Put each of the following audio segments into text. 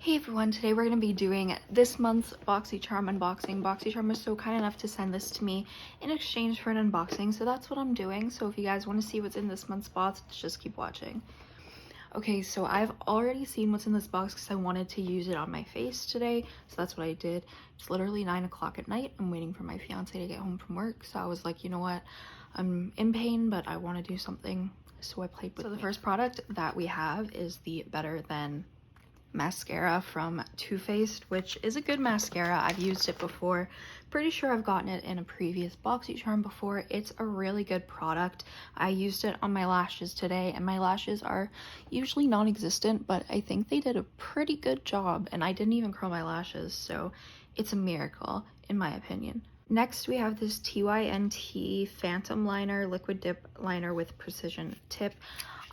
Hey everyone, today we're going to be doing this month's Boxycharm unboxing. Boxycharm was so kind enough to send this to me in exchange for an unboxing, so that's what I'm doing. So if you guys want to see what's in this month's box, just keep watching. Okay, so I've already seen what's in this box because I wanted to use it on my face today, so that's what I did. It's literally 9 o'clock at night. I'm waiting for my fiance to get home from work, so I was like, you know what, I'm in pain, but I want to do something, so I played with it. So the first product that we have is the Better Than mascara from Too Faced, which is a good mascara. I've used it before. Pretty sure I've gotten it in a previous Boxycharm before. It's a really good product. I used it on my lashes today, and my lashes are usually non-existent, but I think they did a pretty good job, and I didn't even curl my lashes, so it's a miracle in my opinion. Next, we have this TYNT Phantom Liner Liquid Dip Liner with Precision Tip.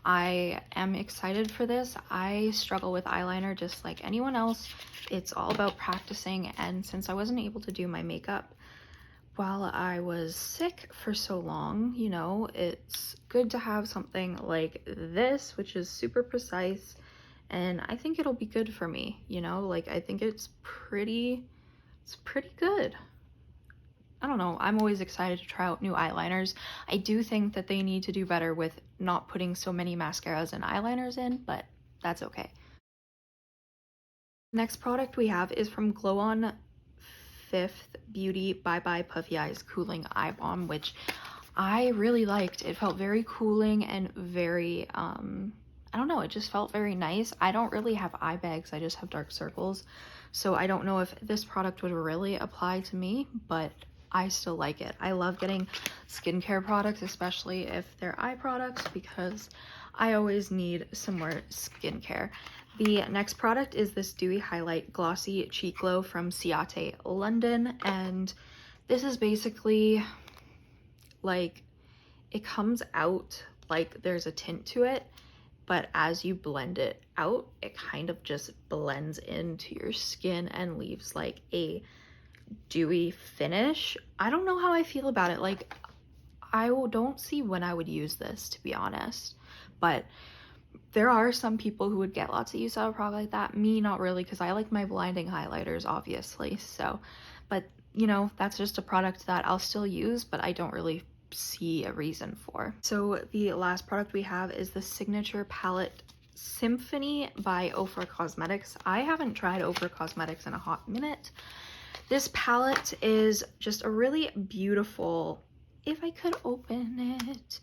I am excited for this. I struggle with eyeliner just like anyone else. It's all about practicing, and since I wasn't able to do my makeup while I was sick for so long, you know, it's good to have something like this, which is super precise, and I think it'll be good for me, you know, like I think it's pretty good. I don't know, I'm always excited to try out new eyeliners. I do think that they need to do better with not putting so many mascaras and eyeliners in, but that's okay. Next product we have is from Glow On Fifth Beauty Bye Bye Puffy Eyes Cooling Eye Balm, which I really liked. It felt very cooling and very, I don't know, it just felt very nice. I don't really have eye bags, I just have dark circles. So I don't know if this product would really apply to me, but I still like it. I love getting skincare products, especially if they're eye products, because I always need some more skincare. The next product is this Dewy Highlight Glossy Cheek Glow from Ciate London, and this is basically like, it comes out like there's a tint to it, but as you blend it out, it kind of just blends into your skin and leaves like a dewy finish. I don't know how I feel about it. Like, I don't see when I would use this, to be honest, but there are some people who would get lots of use out of a product like that. Me, not really, because I like my blinding highlighters, obviously. So, but you know, that's just a product that I'll still use, but I don't really see a reason for. So the last product we have is the Signature Palette Symphony by Ofra Cosmetics. I haven't tried Ofra Cosmetics in a hot minute. This palette is just a really beautiful, if I could open it,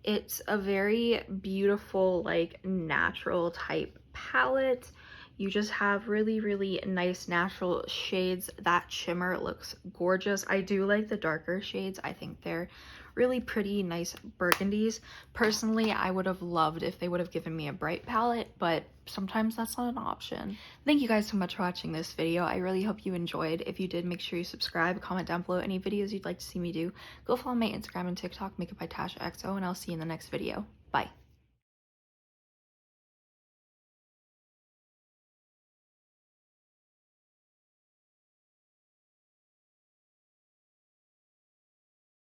it's a very beautiful, like, natural type palette. You just have really, really nice natural shades. That shimmer looks gorgeous. I do like the darker shades. I think they're really pretty, nice burgundies. Personally, I would have loved if they would have given me a bright palette, but sometimes that's not an option. Thank you guys so much for watching this video. I really hope you enjoyed. If you did, make sure you subscribe, comment down below any videos you'd like to see me do. Go follow my Instagram and TikTok, Makeup by Tasha XO, and I'll see you in the next video. Bye.